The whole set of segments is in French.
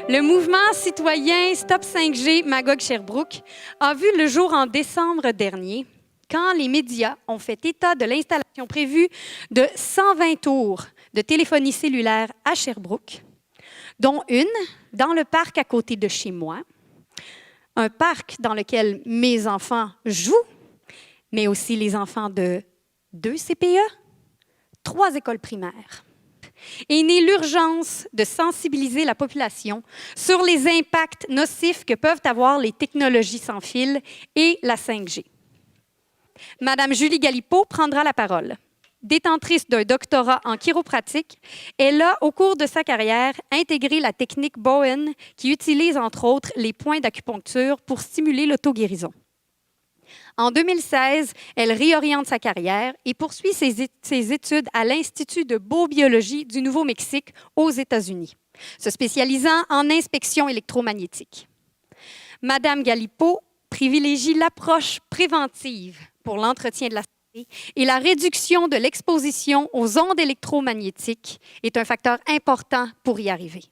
Le mouvement citoyen Stop 5G Magog Sherbrooke a vu le jour en décembre dernier, quand les médias ont fait état de l'installation prévue de 120 tours de téléphonie cellulaire à Sherbrooke, dont une dans le parc à côté de chez moi, un parc dans lequel mes enfants jouent, mais aussi les enfants de 2 CPE, 3 écoles primaires. Est née l'urgence de sensibiliser la population sur les impacts nocifs que peuvent avoir les technologies sans fil et la 5G. Madame Julie Galipeau prendra la parole. Détentrice d'un doctorat en chiropratique, elle a, au cours de sa carrière, intégré la technique Bowen qui utilise, entre autres, les points d'acupuncture pour stimuler l'auto-guérison. En 2016, elle réoriente sa carrière et poursuit ses études à l'Institut de biobiologie du Nouveau-Mexique aux États-Unis, se spécialisant en inspection électromagnétique. Madame Galipeau privilégie l'approche préventive pour l'entretien de la santé et la réduction de l'exposition aux ondes électromagnétiques est un facteur important pour y arriver.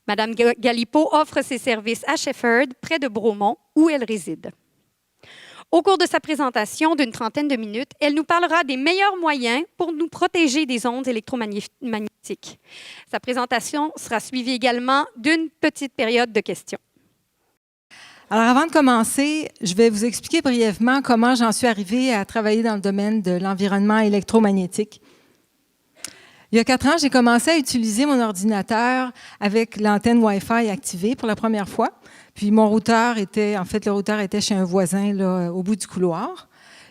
Madame Galipeau offre ses services à Shefford, près de Bromont, où elle réside. Au cours de sa présentation d'une trentaine de minutes, elle nous parlera des meilleurs moyens pour nous protéger des ondes électromagnétiques. Sa présentation sera suivie également d'une petite période de questions. Alors, avant de commencer, je vais vous expliquer brièvement comment j'en suis arrivée à travailler dans le domaine de l'environnement électromagnétique. Il y a 4 ans, j'ai commencé à utiliser mon ordinateur avec l'antenne Wi-Fi activée pour la première fois. Puis mon routeur était, le routeur était chez un voisin là, au bout du couloir.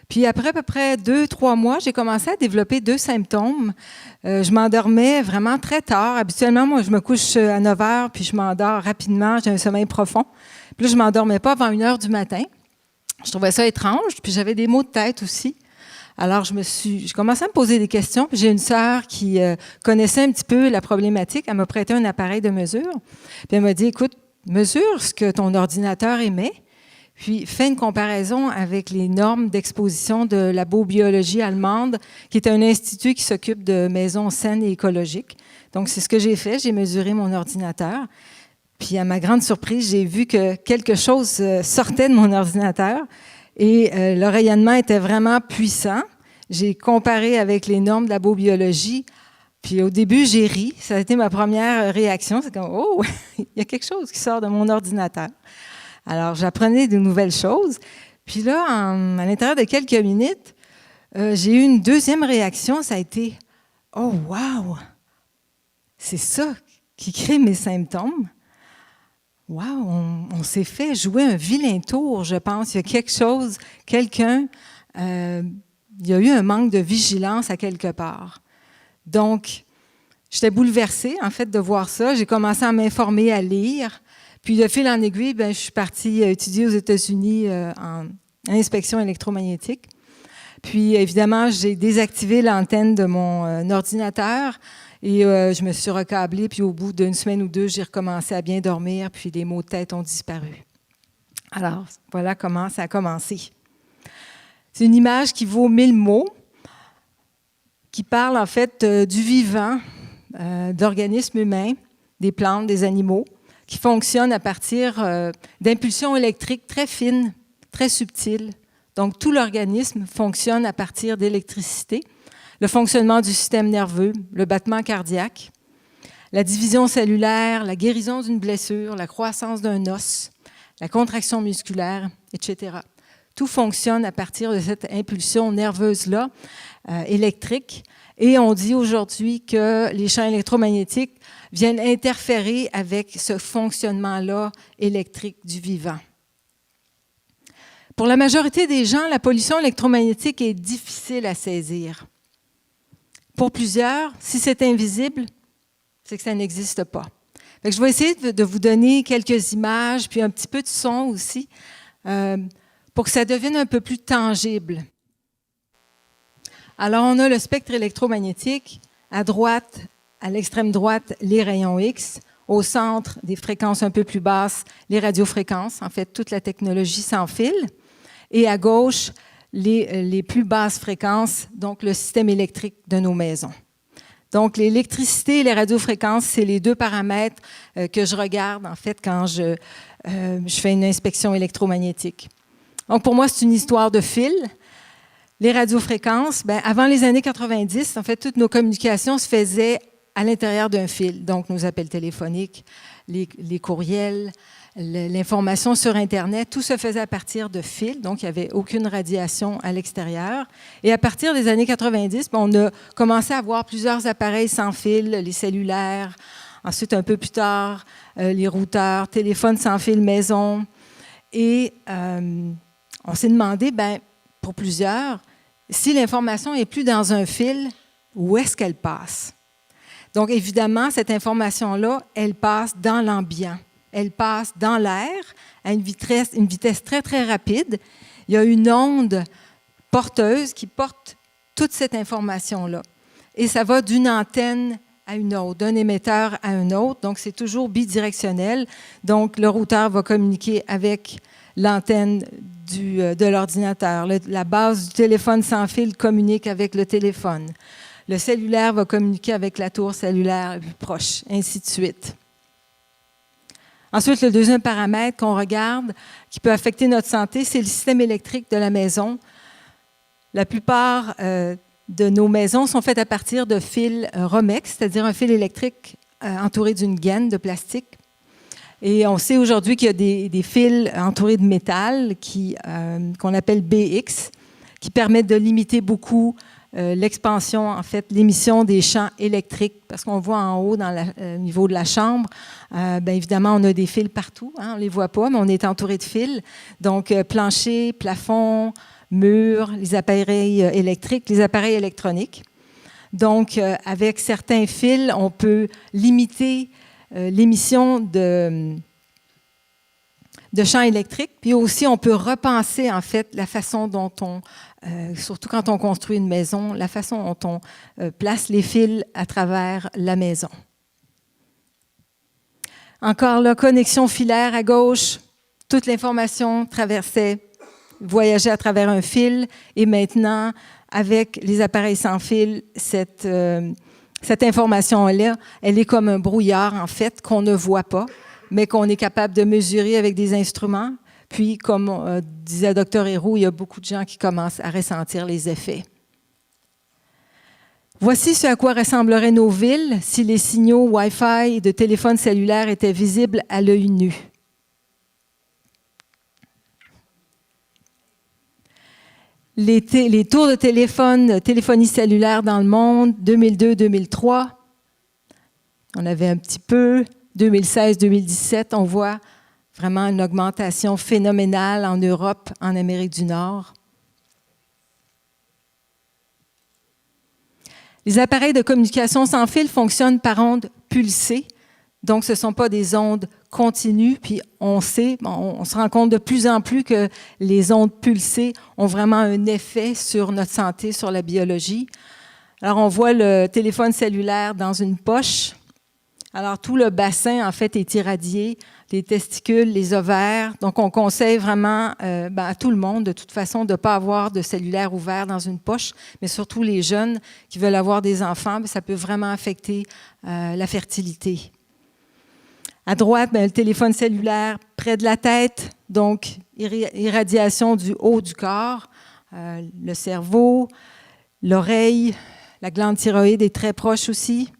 Puis après à peu près 2-3 mois, j'ai commencé à développer 2 symptômes. Je m'endormais vraiment très tard. Habituellement, moi, je me couche à 9 heures, puis je m'endors rapidement. J'ai un sommeil profond. Puis là, je ne m'endormais pas avant 1 heure du matin. Je trouvais ça étrange. Puis j'avais des maux de tête aussi. Alors, j'ai commencé à me poser des questions. Puis j'ai une sœur qui connaissait un petit peu la problématique. Elle m'a prêté un appareil de mesure. Puis elle m'a dit, écoute, mesure ce que ton ordinateur émet, puis fais une comparaison avec les normes d'exposition de la biobiologie allemande, qui est un institut qui s'occupe de maisons saines et écologiques. Donc, c'est ce que j'ai fait. J'ai mesuré mon ordinateur. Puis, à ma grande surprise, j'ai vu que quelque chose sortait de mon ordinateur et le rayonnement était vraiment puissant. J'ai comparé avec les normes de la biobiologie. Puis au début, j'ai ri. Ça a été ma première réaction. C'est comme, oh, il y a quelque chose qui sort de mon ordinateur. Alors, j'apprenais de nouvelles choses. Puis là, à l'intérieur de quelques minutes, j'ai eu une deuxième réaction. Ça a été, oh, wow! C'est ça qui crée mes symptômes. Wow! On s'est fait jouer un vilain tour, je pense. Il y a quelque chose, quelqu'un, il y a eu un manque de vigilance à quelque part. Donc, j'étais bouleversée, en fait, de voir ça. J'ai commencé à m'informer, à lire. Puis, de fil en aiguille, je suis partie étudier aux États-Unis en inspection électromagnétique. Puis, évidemment, j'ai désactivé l'antenne de mon ordinateur et je me suis recablée. Puis, au bout d'une semaine ou 2, j'ai recommencé à bien dormir. Puis, les maux de tête ont disparu. Alors, voilà comment ça a commencé. C'est une image qui vaut 1000 mots, qui parle en fait du vivant, d'organismes humains, des plantes, des animaux, qui fonctionnent à partir d'impulsions électriques très fines, très subtiles. Donc, tout l'organisme fonctionne à partir d'électricité. Le fonctionnement du système nerveux, le battement cardiaque, la division cellulaire, la guérison d'une blessure, la croissance d'un os, la contraction musculaire, etc. Tout fonctionne à partir de cette impulsion nerveuse-là, électrique. Et on dit aujourd'hui que les champs électromagnétiques viennent interférer avec ce fonctionnement-là électrique du vivant. Pour la majorité des gens, la pollution électromagnétique est difficile à saisir. Pour plusieurs, si c'est invisible, c'est que ça n'existe pas. Fait que je vais essayer de vous donner quelques images, puis un petit peu de son aussi, pour que ça devienne un peu plus tangible. Alors, on a le spectre électromagnétique. À droite, à l'extrême droite, les rayons X. Au centre, des fréquences un peu plus basses, les radiofréquences, en fait, toute la technologie sans fil. Et à gauche, les plus basses fréquences, donc le système électrique de nos maisons. Donc, l'électricité et les radiofréquences, c'est les deux paramètres que je regarde, en fait, quand je fais une inspection électromagnétique. Donc, pour moi, c'est une histoire de fil. Les radiofréquences, avant les années 90, en fait, toutes nos communications se faisaient à l'intérieur d'un fil. Donc, nos appels téléphoniques, les courriels, l'information sur Internet, tout se faisait à partir de fils. Donc, il n'y avait aucune radiation à l'extérieur. Et à partir des années 90, on a commencé à avoir plusieurs appareils sans fil, les cellulaires. Ensuite, un peu plus tard, les routeurs, téléphones sans fil maison. Et on s'est demandé, pour plusieurs, si l'information n'est plus dans un fil, où est-ce qu'elle passe? Donc, évidemment, cette information-là, elle passe dans l'ambiant. Elle passe dans l'air à une vitesse très, très rapide. Il y a une onde porteuse qui porte toute cette information-là. Et ça va d'une antenne à une autre, d'un émetteur à un autre. Donc, c'est toujours bidirectionnel. Donc, le routeur va communiquer avec l'antenne de l'ordinateur. La base du téléphone sans fil communique avec le téléphone. Le cellulaire va communiquer avec la tour cellulaire plus proche, ainsi de suite. Ensuite, le deuxième paramètre qu'on regarde, qui peut affecter notre santé, c'est le système électrique de la maison. La plupart de nos maisons sont faites à partir de fils Romex, c'est-à-dire un fil électrique entouré d'une gaine de plastique. Et on sait aujourd'hui qu'il y a des fils entourés de métal qu'on appelle BX, qui permettent de limiter beaucoup l'expansion, en fait, l'émission des champs électriques, parce qu'on voit en haut, au niveau de la chambre, évidemment, on a des fils partout, on ne les voit pas, mais on est entouré de fils. Donc, plancher, plafond, murs, les appareils électriques, les appareils électroniques. Donc, avec certains fils, on peut limiter l'émission de champs électriques, puis aussi on peut repenser en fait la façon dont surtout quand on construit une maison, la façon dont on place les fils à travers la maison. Encore là, connexion filaire à gauche, toute l'information voyageait à travers un fil, et maintenant, avec les appareils sans fil, cette information-là, elle est comme un brouillard, en fait, qu'on ne voit pas, mais qu'on est capable de mesurer avec des instruments. Puis, comme disait Dr. Héroux, il y a beaucoup de gens qui commencent à ressentir les effets. Voici ce à quoi ressembleraient nos villes si les signaux Wi-Fi de téléphone cellulaire étaient visibles à l'œil nu. Les tours de téléphonie cellulaire dans le monde, 2002-2003, on avait un petit peu. 2016-2017, on voit vraiment une augmentation phénoménale en Europe, en Amérique du Nord. Les appareils de communication sans fil fonctionnent par ondes pulsées, donc ce ne sont pas des ondes continues, puis on se rend compte de plus en plus que les ondes pulsées ont vraiment un effet sur notre santé, sur la biologie. Alors, on voit le téléphone cellulaire dans une poche. Alors, tout le bassin, en fait, est irradié, les testicules, les ovaires. Donc, on conseille vraiment à tout le monde, de toute façon, de ne pas avoir de cellulaire ouvert dans une poche, mais surtout les jeunes qui veulent avoir des enfants, ça peut vraiment affecter la fertilité. À droite, le téléphone cellulaire près de la tête, donc irradiation du haut du corps, le cerveau, l'oreille, la glande thyroïde est très proche aussi.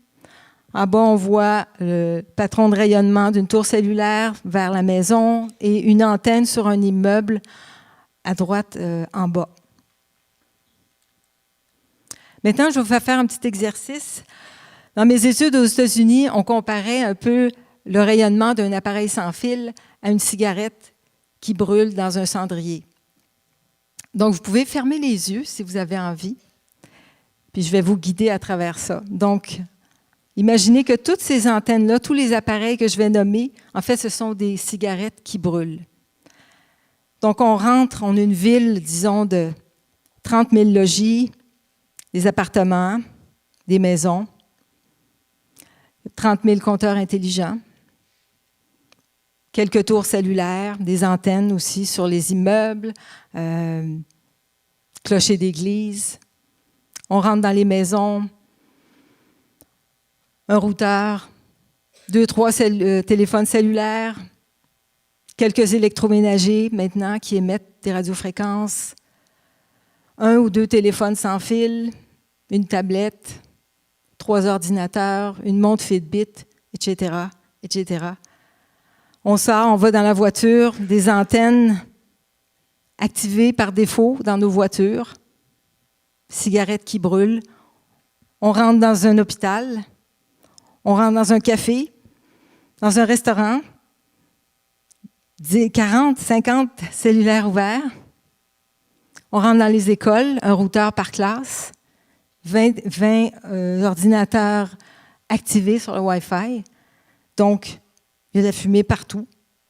En bas, on voit le patron de rayonnement d'une tour cellulaire vers la maison et une antenne sur un immeuble à droite en bas. Maintenant, je vais vous faire un petit exercice. Dans mes études aux États-Unis, on comparait un peu le rayonnement d'un appareil sans fil à une cigarette qui brûle dans un cendrier. Donc, vous pouvez fermer les yeux si vous avez envie, puis je vais vous guider à travers ça. Donc, imaginez que toutes ces antennes-là, tous les appareils que je vais nommer, en fait, ce sont des cigarettes qui brûlent. Donc, on a une ville, disons, de 30 000 logis, des appartements, des maisons, 30 000 compteurs intelligents, quelques tours cellulaires, des antennes aussi sur les immeubles, clochers d'église. On rentre dans les maisons. un routeur, 2-3 téléphones cellulaires, quelques électroménagers maintenant qui émettent des radiofréquences, 1 ou 2 téléphones sans fil, une tablette, 3 ordinateurs, une montre Fitbit, etc., etc. On sort, on va dans la voiture, des antennes activées par défaut dans nos voitures, cigarettes qui brûlent. On rentre dans un hôpital, on rentre dans un café, dans un restaurant, 40, 50 cellulaires ouverts. On rentre dans les écoles, un routeur par classe, 20 ordinateurs activés sur le Wi-Fi. Donc, il y a de la fumée partout,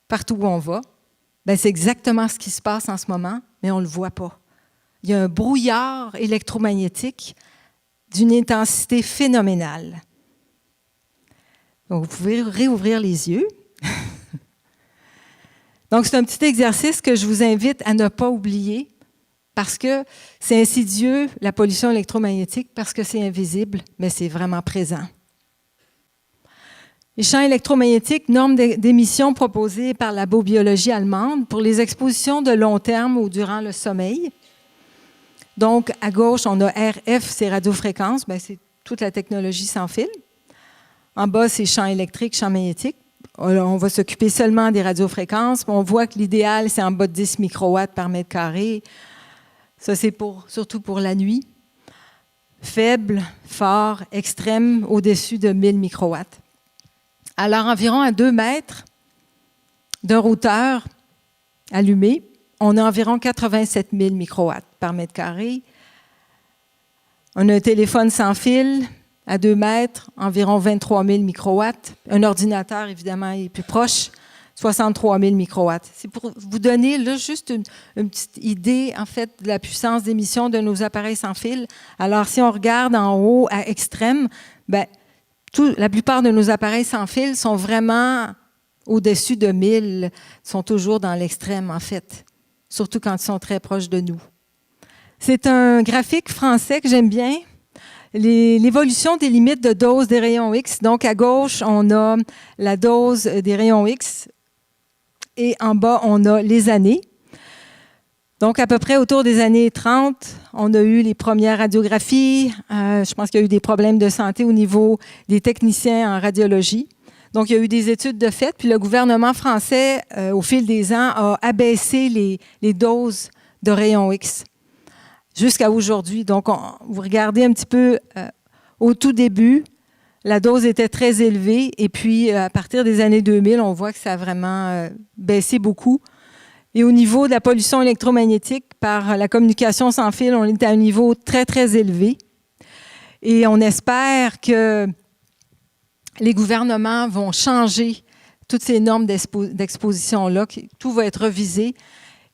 partout où on va. Bien, c'est exactement ce qui se passe en ce moment, mais on ne le voit pas. Il y a un brouillard électromagnétique d'une intensité phénoménale. Donc, vous pouvez réouvrir les yeux. Donc, c'est un petit exercice que je vous invite à ne pas oublier parce que c'est insidieux, la pollution électromagnétique, parce que c'est invisible, mais c'est vraiment présent. Les champs électromagnétiques, normes d'émission proposées par la biobiologie allemande pour les expositions de long terme ou durant le sommeil. Donc, à gauche, on a RF, c'est radiofréquences, bien, c'est toute la technologie sans fil. En bas, c'est champs électriques, champs magnétiques. On va s'occuper seulement des radiofréquences. On voit que l'idéal, c'est en bas de 10 microwatts par mètre carré. Ça, c'est surtout pour la nuit. Faible, fort, extrême, au-dessus de 1000 microwatts. Alors, environ à 2 mètres d'un routeur allumé, on a environ 87 000 microwatts par mètre carré. On a un téléphone sans fil à 2 mètres, environ 23 000 microwatts. Un ordinateur, évidemment, est plus proche, 63 000 microwatts. C'est pour vous donner là, juste une petite idée, en fait, de la puissance d'émission de nos appareils sans fil. Alors, si on regarde en haut à extrême, bien, la plupart de nos appareils sans fil sont vraiment au-dessus de 1000, sont toujours dans l'extrême, en fait, surtout quand ils sont très proches de nous. C'est un graphique français que j'aime bien. L'évolution des limites de dose des rayons X. Donc, à gauche, on a la dose des rayons X et en bas, on a les années. Donc, à peu près autour des années 30, on a eu les premières radiographies. Je pense qu'il y a eu des problèmes de santé au niveau des techniciens en radiologie. Donc, il y a eu des études de fait. Puis, le gouvernement français, au fil des ans, a abaissé les doses de rayons X jusqu'à aujourd'hui. Donc, vous regardez un petit peu au tout début, la dose était très élevée. Et puis, à partir des années 2000, on voit que ça a vraiment baissé beaucoup. Et au niveau de la pollution électromagnétique par la communication sans fil, on est à un niveau très, très élevé. Et on espère que les gouvernements vont changer toutes ces normes d'exposition-là, que tout va être revisé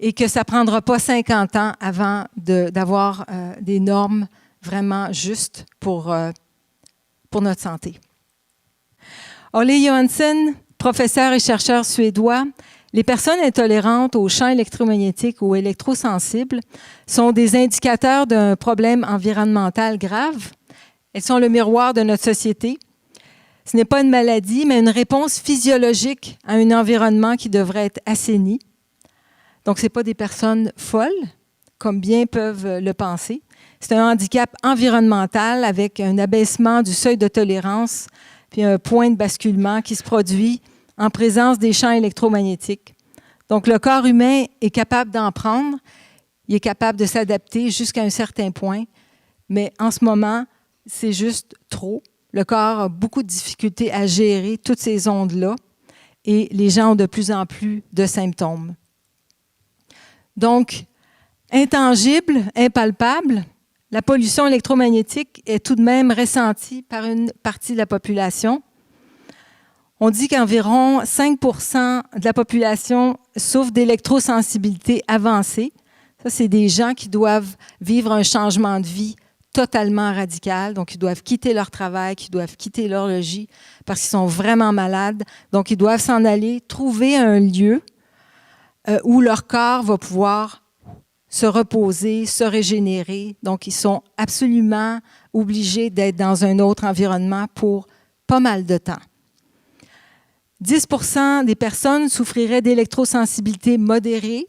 et que ça ne prendra pas 50 ans avant d'avoir des normes vraiment justes pour notre santé. Ole Johansson, professeur et chercheur suédois, les personnes intolérantes aux champs électromagnétiques ou électrosensibles sont des indicateurs d'un problème environnemental grave. Elles sont le miroir de notre société. Ce n'est pas une maladie, mais une réponse physiologique à un environnement qui devrait être assaini. Donc, ce n'est pas des personnes folles, comme bien peuvent le penser. C'est un handicap environnemental avec un abaissement du seuil de tolérance puis un point de basculement qui se produit en présence des champs électromagnétiques. Donc, le corps humain est capable d'en prendre, il est capable de s'adapter jusqu'à un certain point, mais en ce moment, c'est juste trop. Le corps a beaucoup de difficultés à gérer toutes ces ondes-là et les gens ont de plus en plus de symptômes. Donc, intangible, impalpable, la pollution électromagnétique est tout de même ressentie par une partie de la population. On dit qu'environ 5 % de la population souffre d'électrosensibilité avancée. Ça, c'est des gens qui doivent vivre un changement de vie totalement radical. Donc, ils doivent quitter leur travail, ils doivent quitter leur logis parce qu'ils sont vraiment malades. Donc, ils doivent s'en aller, trouver un lieu où leur corps va pouvoir se reposer, se régénérer. Donc, ils sont absolument obligés d'être dans un autre environnement pour pas mal de temps. 10 % des personnes souffriraient d'électrosensibilité modérée.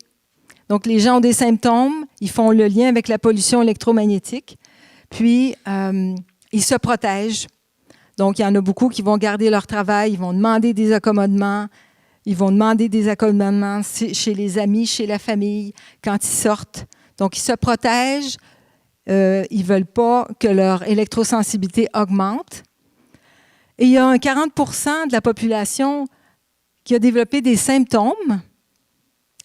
Donc, les gens ont des symptômes, ils font le lien avec la pollution électromagnétique, puis ils se protègent. Donc, il y en a beaucoup qui vont garder leur travail, ils vont demander des accommodements, chez les amis, chez la famille, quand ils sortent. Donc, ils se protègent, ils ne veulent pas que leur électrosensibilité augmente. Et il y a un 40 % de la population qui a développé des symptômes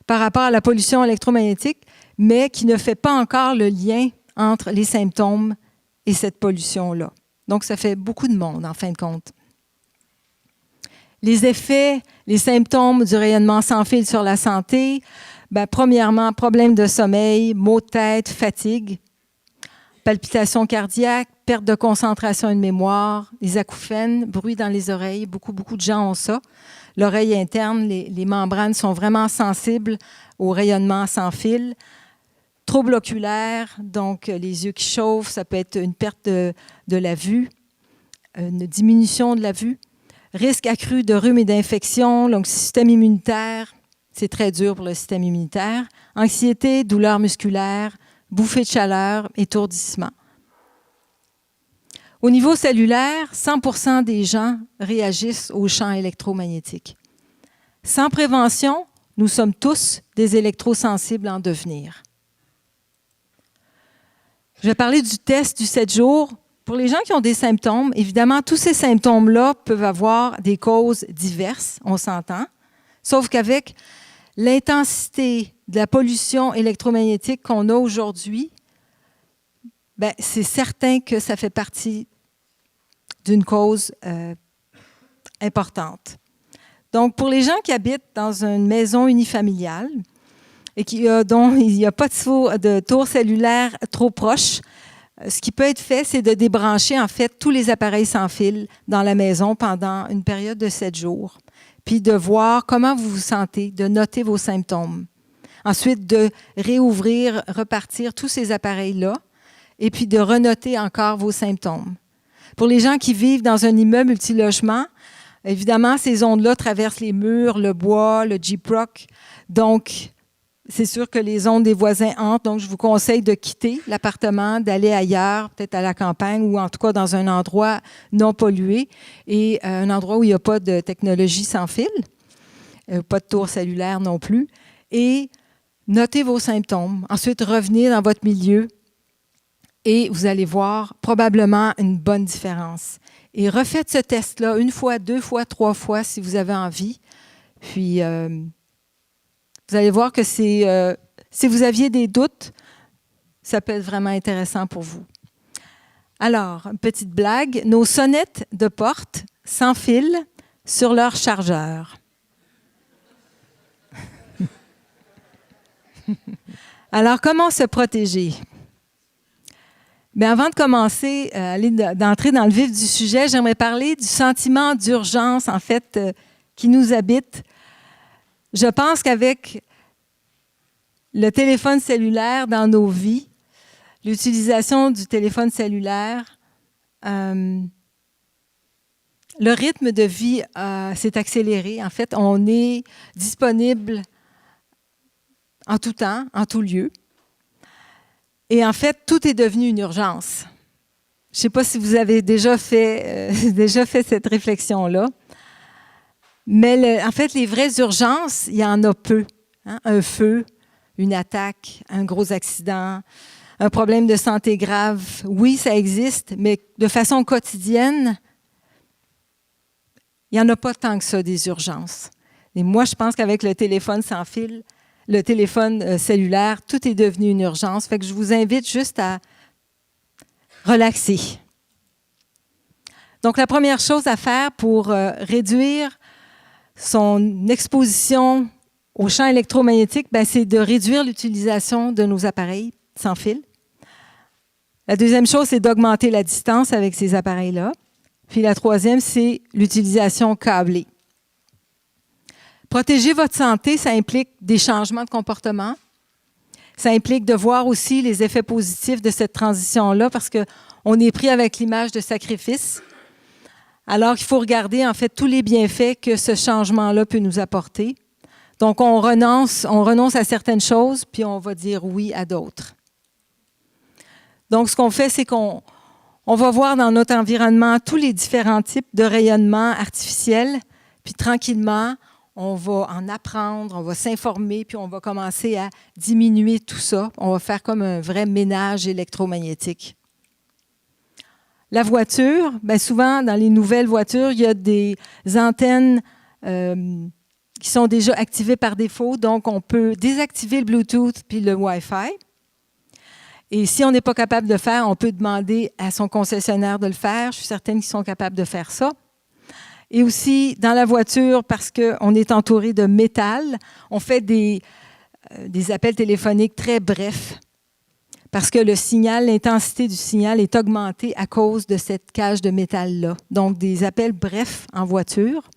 par rapport à la pollution électromagnétique, mais qui ne fait pas encore le lien entre les symptômes et cette pollution-là. Donc, ça fait beaucoup de monde, en fin de compte. Les effets, les symptômes du rayonnement sans fil sur la santé, premièrement, problèmes de sommeil, maux de tête, fatigue, palpitations cardiaques, perte de concentration et de mémoire, les acouphènes, bruit dans les oreilles. Beaucoup de gens ont ça. L'oreille interne, les membranes sont vraiment sensibles au rayonnement sans fil. Troubles oculaires, donc les yeux qui chauffent, ça peut être une perte de la vue, une diminution de la vue. Risque accru de rhume et d'infection, donc système immunitaire, c'est très dur pour le système immunitaire. Anxiété, douleurs musculaires, bouffées de chaleur, étourdissement. Au niveau cellulaire, 100 % des gens réagissent aux champs électromagnétiques. Sans prévention, nous sommes tous des électrosensibles en devenir. Je vais parler du test du 7 jours. Pour les gens qui ont des symptômes, évidemment, tous ces symptômes-là peuvent avoir des causes diverses, on s'entend, sauf qu'avec l'intensité de la pollution électromagnétique qu'on a aujourd'hui, c'est certain que ça fait partie d'une cause importante. Donc, pour les gens qui habitent dans une maison unifamiliale et dont il n'y a pas de tour cellulaire trop proche, ce qui peut être fait, c'est de débrancher en fait tous les appareils sans fil dans la maison pendant une période de 7 jours, puis de voir comment vous vous sentez, de noter vos symptômes. Ensuite, de repartir tous ces appareils-là, et puis de renoter encore vos symptômes. Pour les gens qui vivent dans un immeuble multilogement, évidemment, ces ondes-là traversent les murs, le bois, le gyprock. Donc, c'est sûr que les ondes des voisins entrent. Donc, je vous conseille de quitter l'appartement, d'aller ailleurs, peut-être à la campagne ou en tout cas dans un endroit non pollué et un endroit où il n'y a pas de technologie sans fil, pas de tour cellulaire non plus. Et notez vos symptômes. Ensuite, revenez dans votre milieu. Et vous allez voir probablement une bonne différence. Et refaites ce test-là 1 fois, 2 fois, 3 fois si vous avez envie. Puis, vous allez voir que si vous aviez des doutes, ça peut être vraiment intéressant pour vous. Alors, une petite blague. Nos sonnettes de porte s'enfilent sur leur chargeur. Alors, comment se protéger? Bien, avant de commencer, d'entrer dans le vif du sujet, j'aimerais parler du sentiment d'urgence, en fait, qui nous habite. Je pense qu'avec le téléphone cellulaire dans nos vies, l'utilisation du téléphone cellulaire, le rythme de vie s'est accéléré. En fait, on est disponible en tout temps, en tout lieu. Et en fait, tout est devenu une urgence. Je ne sais pas si vous avez déjà fait cette réflexion-là, mais en fait, les vraies urgences, il y en a peu. Hein? Un feu, une attaque, un gros accident, un problème de santé grave. Oui, ça existe, mais de façon quotidienne, il n'y en a pas tant que ça, des urgences. Et moi, je pense qu'avec le téléphone sans fil, le téléphone cellulaire, tout est devenu une urgence. Fait que je vous invite juste à relaxer. Donc, la première chose à faire pour réduire son exposition aux champs électromagnétiques, c'est de réduire l'utilisation de nos appareils sans fil. La deuxième chose, c'est d'augmenter la distance avec ces appareils-là. Puis la troisième, c'est l'utilisation câblée. Protéger votre santé, ça implique des changements de comportement. Ça implique de voir aussi les effets positifs de cette transition-là parce qu'on est pris avec l'image de sacrifice. Alors qu'il faut regarder en fait tous les bienfaits que ce changement-là peut nous apporter. Donc, on renonce à certaines choses, puis on va dire oui à d'autres. Donc, ce qu'on fait, c'est qu'on va voir dans notre environnement tous les différents types de rayonnement artificiel, puis tranquillement, on va en apprendre, on va s'informer, puis on va commencer à diminuer tout ça. On va faire comme un vrai ménage électromagnétique. La voiture, bien souvent, dans les nouvelles voitures, il y a des antennes qui sont déjà activées par défaut. Donc, on peut désactiver le Bluetooth puis le Wi-Fi. Et si on n'est pas capable de le faire, on peut demander à son concessionnaire de le faire. Je suis certaine qu'ils sont capables de faire ça. Et aussi, dans la voiture, parce qu'on est entouré de métal, on fait des appels téléphoniques très brefs. Parce que le signal, l'intensité du signal est augmentée à cause de cette cage de métal-là. Donc, des appels brefs en voiture.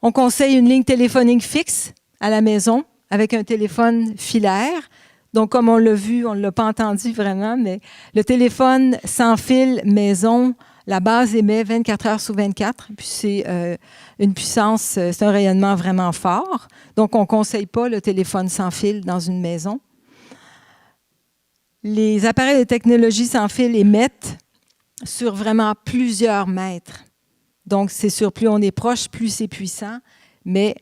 On conseille une ligne téléphonique fixe à la maison avec un téléphone filaire. Donc, comme on l'a vu, on ne l'a pas entendu vraiment, mais le téléphone sans fil maison, la base émet 24 heures sur 24. Puis c'est une puissance, c'est un rayonnement vraiment fort. Donc, on ne conseille pas le téléphone sans fil dans une maison. Les appareils de technologie sans fil émettent sur vraiment plusieurs mètres. Donc, c'est sûr, plus on est proche, plus c'est puissant. Mais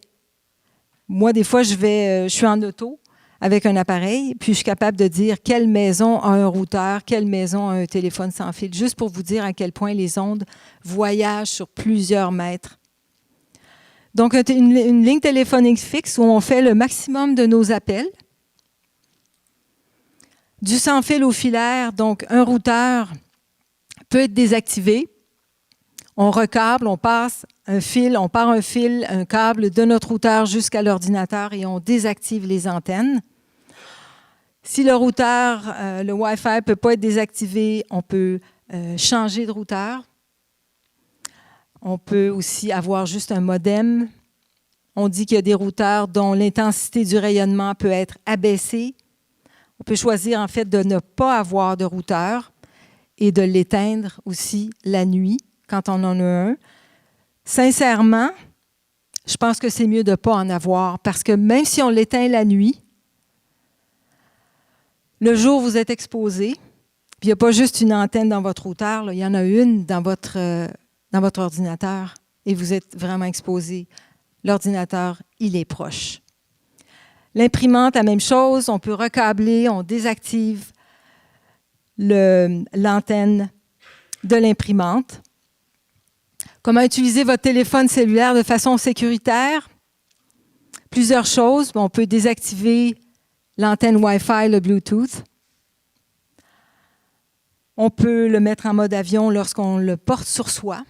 moi, des fois, je suis en auto avec un appareil, puis je suis capable de dire quelle maison a un routeur, quelle maison a un téléphone sans fil, juste pour vous dire à quel point les ondes voyagent sur plusieurs mètres. Donc, une ligne téléphonique fixe où on fait le maximum de nos appels. Du sans fil au filaire, donc un routeur peut être désactivé. On recable, on passe un fil, on part un câble de notre routeur jusqu'à l'ordinateur et on désactive les antennes. Si le routeur, le Wi-Fi ne peut pas être désactivé, on peut changer de routeur. On peut aussi avoir juste un modem. On dit qu'il y a des routeurs dont l'intensité du rayonnement peut être abaissée. On peut choisir en fait de ne pas avoir de routeur et de l'éteindre aussi la nuit quand on en a un. Sincèrement, je pense que c'est mieux de ne pas en avoir parce que même si on l'éteint la nuit, le jour vous êtes exposé, puis il n'y a pas juste une antenne dans votre routeur, là, il y en a une dans votre ordinateur et vous êtes vraiment exposé. L'ordinateur, il est proche. L'imprimante, la même chose, on peut recabler, on désactive l'antenne de l'imprimante. Comment utiliser votre téléphone cellulaire de façon sécuritaire? Plusieurs choses. On peut désactiver l'antenne Wi-Fi, le Bluetooth. On peut le mettre en mode avion lorsqu'on le porte sur soi.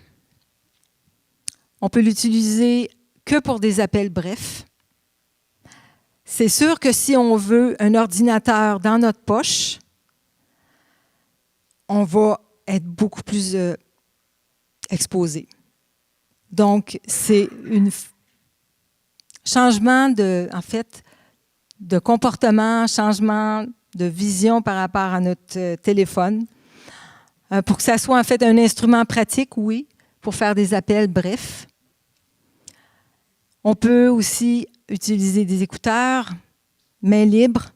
On peut l'utiliser que pour des appels brefs. C'est sûr que si on veut un ordinateur dans notre poche, on va être beaucoup plus exposé. Donc, c'est un changement de comportement, changement de vision par rapport à notre téléphone. Pour que ça soit en fait un instrument pratique, oui, pour faire des appels brefs. On peut aussi utiliser des écouteurs, main libre.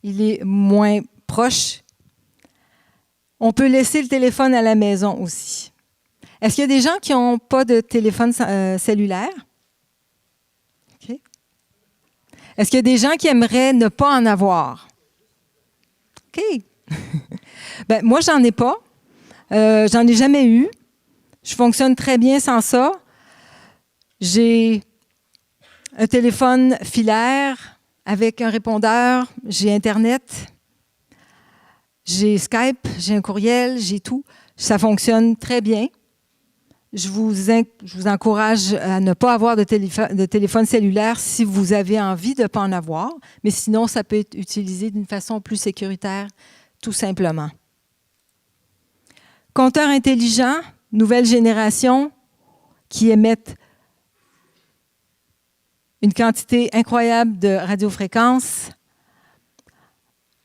Il est moins proche. On peut laisser le téléphone à la maison aussi. Est-ce qu'il y a des gens qui n'ont pas de téléphone cellulaire? Okay. Est-ce qu'il y a des gens qui aimeraient ne pas en avoir? OK. Ben, moi, j'en ai pas. J'en ai jamais eu. Je fonctionne très bien sans ça. J'ai un téléphone filaire avec un répondeur, j'ai Internet, j'ai Skype, j'ai un courriel, j'ai tout. Ça fonctionne très bien. Je vous encourage à ne pas avoir de téléphone cellulaire si vous avez envie de ne pas en avoir, mais sinon, ça peut être utilisé d'une façon plus sécuritaire, tout simplement. Compteurs intelligents, nouvelle génération, qui émettent une quantité incroyable de radiofréquences.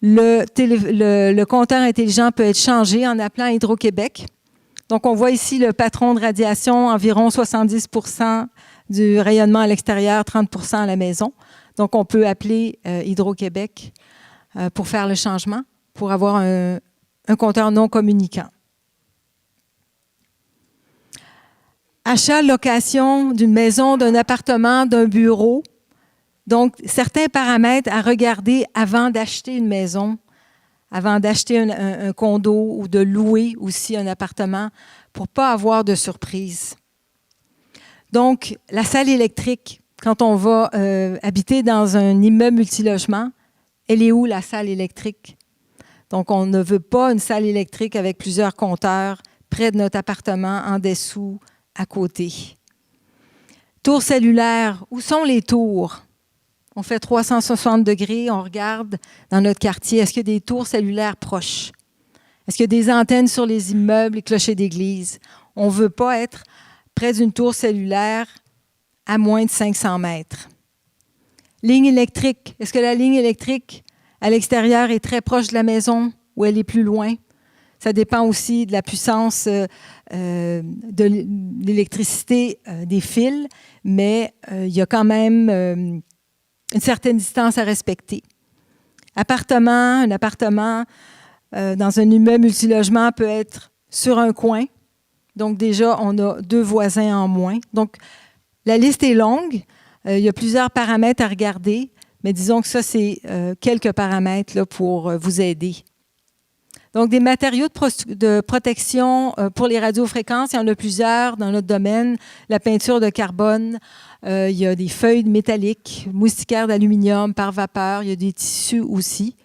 Le compteur intelligent peut être changé en appelant Hydro-Québec. Donc, on voit ici le patron de radiation, environ 70 du rayonnement à l'extérieur, 30 à la maison. Donc, on peut appeler Hydro-Québec pour faire le changement, pour avoir un compteur non communicant. Achat, location d'une maison, d'un appartement, d'un bureau. Donc, certains paramètres à regarder avant d'acheter une maison, avant d'acheter un condo ou de louer aussi un appartement pour ne pas avoir de surprise. Donc, la salle électrique, quand on va habiter dans un immeuble multilogement, elle est où la salle électrique? Donc, on ne veut pas une salle électrique avec plusieurs compteurs près de notre appartement, en dessous, à côté. Tours cellulaires, où sont les tours? On fait 360 degrés, on regarde dans notre quartier. Est-ce qu'il y a des tours cellulaires proches? Est-ce qu'il y a des antennes sur les immeubles et clochers d'église? On ne veut pas être près d'une tour cellulaire à moins de 500 mètres. Ligne électrique. Est-ce que la ligne électrique à l'extérieur est très proche de la maison ou elle est plus loin? Ça dépend aussi de la puissance de l'électricité des fils, mais il y a quand même une certaine distance à respecter. Un appartement dans un immeuble multilogement peut être sur un coin. Donc déjà, on a 2 voisins en moins. Donc, la liste est longue. Il y a plusieurs paramètres à regarder, mais disons que ça, c'est quelques paramètres là, pour vous aider. Donc, des matériaux de protection pour les radiofréquences, il y en a plusieurs dans notre domaine. La peinture de carbone, il y a des feuilles métalliques, moustiquaires d'aluminium par vapeur, il y a des tissus aussi.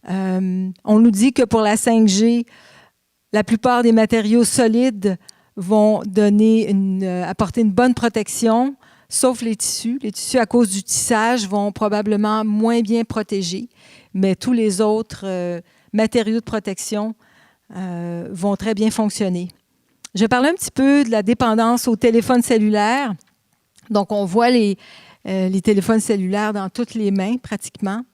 On nous dit que pour la 5G, la plupart des matériaux solides vont apporter une bonne protection, sauf les tissus. Les tissus, à cause du tissage, vont probablement moins bien protéger, mais tous les autres matériaux de protection vont très bien fonctionner. Je vais parler un petit peu de la dépendance au téléphone cellulaire. Donc, on voit les téléphones cellulaires dans toutes les mains, pratiquement.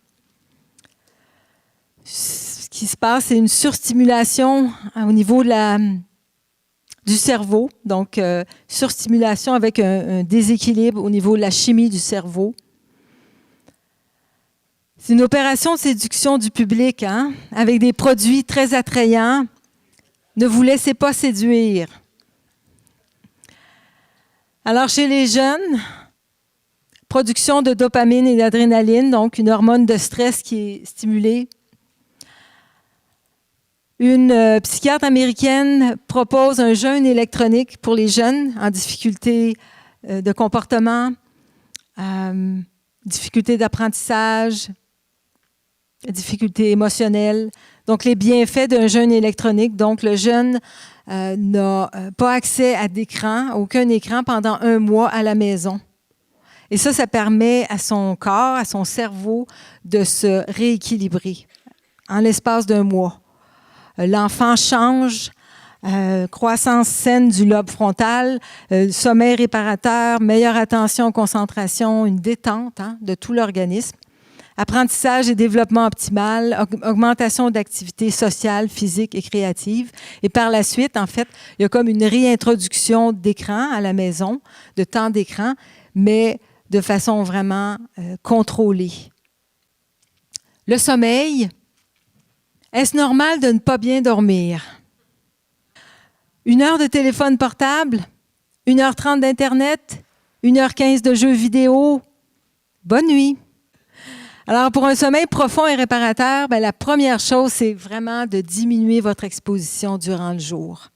Ce qui se passe, c'est une surstimulation au niveau du cerveau. Donc, surstimulation avec un déséquilibre au niveau de la chimie du cerveau. C'est une opération de séduction du public, hein, avec des produits très attrayants. Ne vous laissez pas séduire. Alors, chez les jeunes, production de dopamine et d'adrénaline, donc une hormone de stress qui est stimulée. Une psychiatre américaine propose un jeûne électronique pour les jeunes en difficulté de comportement, difficulté d'apprentissage, difficultés émotionnelles. Donc, les bienfaits d'un jeûne électronique. Donc, le jeune n'a pas accès à aucun écran pendant 1 mois à la maison. Et ça permet à son corps, à son cerveau de se rééquilibrer en l'espace d'1 mois. L'enfant change, croissance saine du lobe frontal, sommeil réparateur, meilleure attention, concentration, une détente de tout l'organisme. Apprentissage et développement optimal, augmentation d'activité sociale, physique et créative. Et par la suite, en fait, il y a comme une réintroduction d'écran à la maison, de temps d'écran, mais de façon vraiment contrôlée. Le sommeil, est-ce normal de ne pas bien dormir? 1 heure de téléphone portable, 1h30 d'Internet, 1h15 de jeux vidéo. Bonne nuit! Alors, pour un sommeil profond et réparateur, la première chose, c'est vraiment de diminuer votre exposition durant le jour.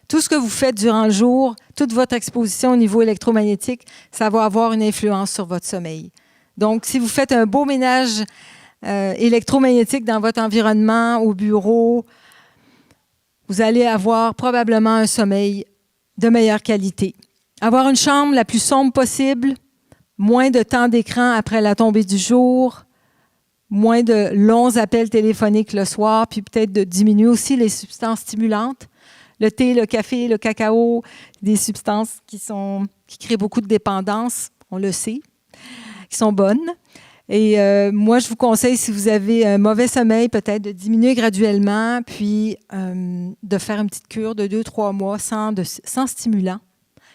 Tout ce que vous faites durant le jour, toute votre exposition au niveau électromagnétique, ça va avoir une influence sur votre sommeil. Donc, si vous faites un beau ménage électromagnétique dans votre environnement, au bureau, vous allez avoir probablement un sommeil de meilleure qualité. Avoir une chambre la plus sombre possible, moins de temps d'écran après la tombée du jour, moins de longs appels téléphoniques le soir, puis peut-être de diminuer aussi les substances stimulantes. Le thé, le café, le cacao, des substances qui créent beaucoup de dépendance, on le sait, qui sont bonnes. Et moi, je vous conseille, si vous avez un mauvais sommeil, peut-être de diminuer graduellement, puis de faire une petite cure de 2-3 mois sans stimulant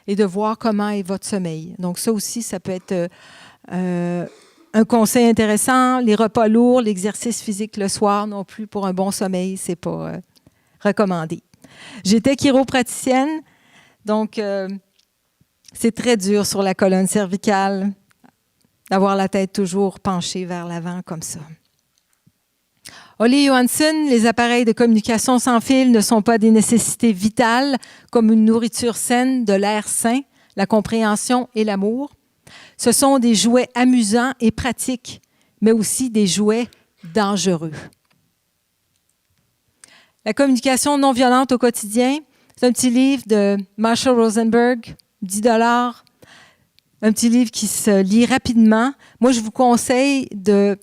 et de voir comment est votre sommeil. Donc ça aussi, ça peut être un conseil intéressant. Les repas lourds, l'exercice physique le soir non plus pour un bon sommeil, c'est pas recommandé. J'étais chiropraticienne, donc c'est très dur sur la colonne cervicale d'avoir la tête toujours penchée vers l'avant comme ça. Ole Johansson, les appareils de communication sans fil ne sont pas des nécessités vitales comme une nourriture saine, de l'air sain, la compréhension et l'amour. Ce sont des jouets amusants et pratiques, mais aussi des jouets dangereux. La communication non violente au quotidien, c'est un petit livre de Marshall Rosenberg, 10 $. Un petit livre qui se lit rapidement. Moi, je vous conseille de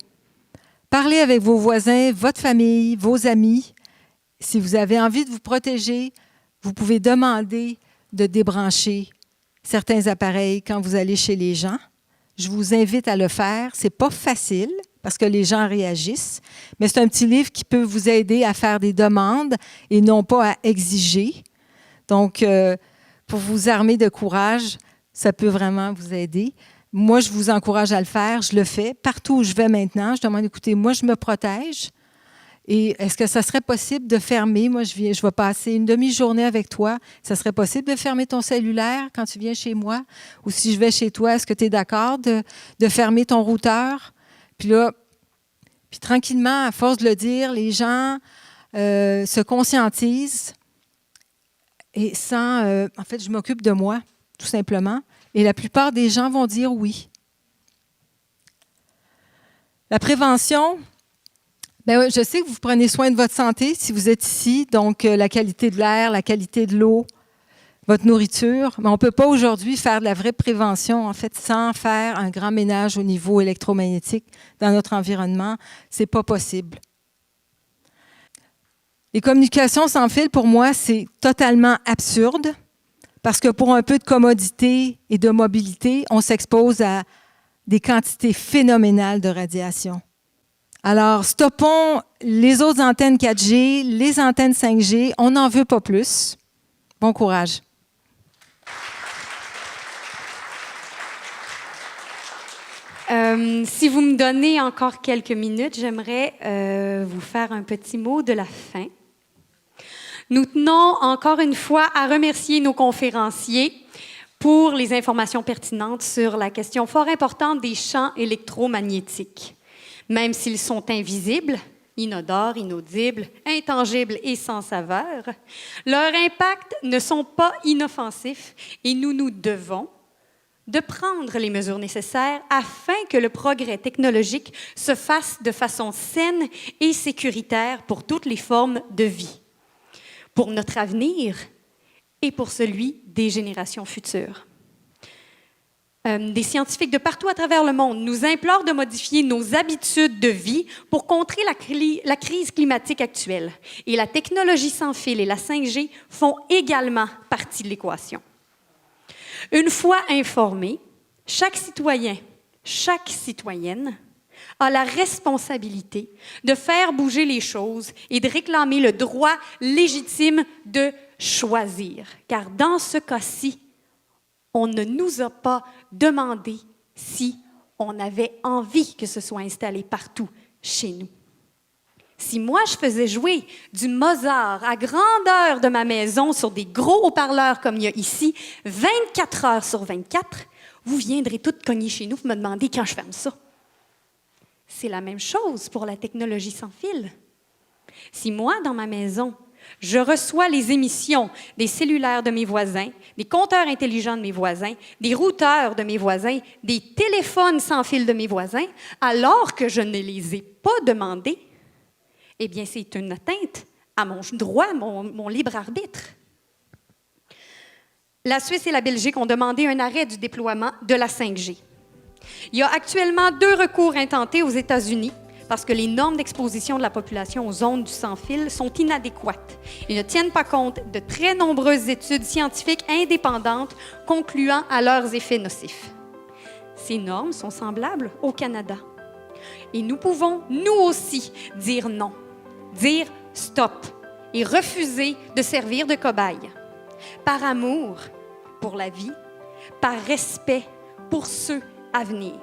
parler avec vos voisins, votre famille, vos amis. Si vous avez envie de vous protéger, vous pouvez demander de débrancher certains appareils quand vous allez chez les gens. Je vous invite à le faire. Ce n'est pas facile parce que les gens réagissent, mais c'est un petit livre qui peut vous aider à faire des demandes et non pas à exiger. Donc, pour vous armer de courage, ça peut vraiment vous aider. Moi, je vous encourage à le faire. Je le fais. Partout où je vais maintenant, je demande, écoutez, moi, je me protège. Et est-ce que ça serait possible de fermer? Moi, je vais passer une demi-journée avec toi. Ça serait possible de fermer ton cellulaire quand tu viens chez moi? Ou si je vais chez toi, est-ce que tu es d'accord de fermer ton routeur? Puis là, tranquillement, à force de le dire, les gens se conscientisent. Et en fait, je m'occupe de moi, tout simplement. Et la plupart des gens vont dire oui. La prévention, bien, je sais que vous prenez soin de votre santé si vous êtes ici, donc la qualité de l'air, la qualité de l'eau, votre nourriture. Mais on ne peut pas aujourd'hui faire de la vraie prévention, en fait, sans faire un grand ménage au niveau électromagnétique dans notre environnement. Ce n'est pas possible. Les communications sans fil, pour moi, c'est totalement absurde. Parce que pour un peu de commodité et de mobilité, on s'expose à des quantités phénoménales de radiation. Alors, stoppons les autres antennes 4G, les antennes 5G, on n'en veut pas plus. Bon courage. Si vous me donnez encore quelques minutes, j'aimerais vous faire un petit mot de la fin. Nous tenons encore une fois à remercier nos conférenciers pour les informations pertinentes sur la question fort importante des champs électromagnétiques. Même s'ils sont invisibles, inodores, inaudibles, intangibles et sans saveur, leurs impacts ne sont pas inoffensifs et nous nous devons de prendre les mesures nécessaires afin que le progrès technologique se fasse de façon saine et sécuritaire pour toutes les formes de vie, pour notre avenir et pour celui des générations futures. Des scientifiques de partout à travers le monde nous implorent de modifier nos habitudes de vie pour contrer la crise climatique actuelle. Et la technologie sans fil et la 5G font également partie de l'équation. Une fois informé, chaque citoyen, chaque citoyenne a la responsabilité de faire bouger les choses et de réclamer le droit légitime de choisir. Car dans ce cas-ci, on ne nous a pas demandé si on avait envie que ce soit installé partout chez nous. Si moi, je faisais jouer du Mozart à grandeur de ma maison sur des gros haut-parleurs comme il y a ici, 24 heures sur 24, vous viendrez toutes cogner chez nous pour me demander quand je ferme ça. C'est la même chose pour la technologie sans fil. Si moi, dans ma maison, je reçois les émissions des cellulaires de mes voisins, des compteurs intelligents de mes voisins, des routeurs de mes voisins, des téléphones sans fil de mes voisins, alors que je ne les ai pas demandés, eh bien, c'est une atteinte à mon droit, mon libre arbitre. La Suisse et la Belgique ont demandé un arrêt du déploiement de la 5G. Il y a actuellement 2 recours intentés aux États-Unis parce que les normes d'exposition de la population aux ondes du sans-fil sont inadéquates et ne tiennent pas compte de très nombreuses études scientifiques indépendantes concluant à leurs effets nocifs. Ces normes sont semblables au Canada. Et nous pouvons, nous aussi, dire non, dire stop et refuser de servir de cobaye. Par amour pour la vie, par respect pour ceux à venir.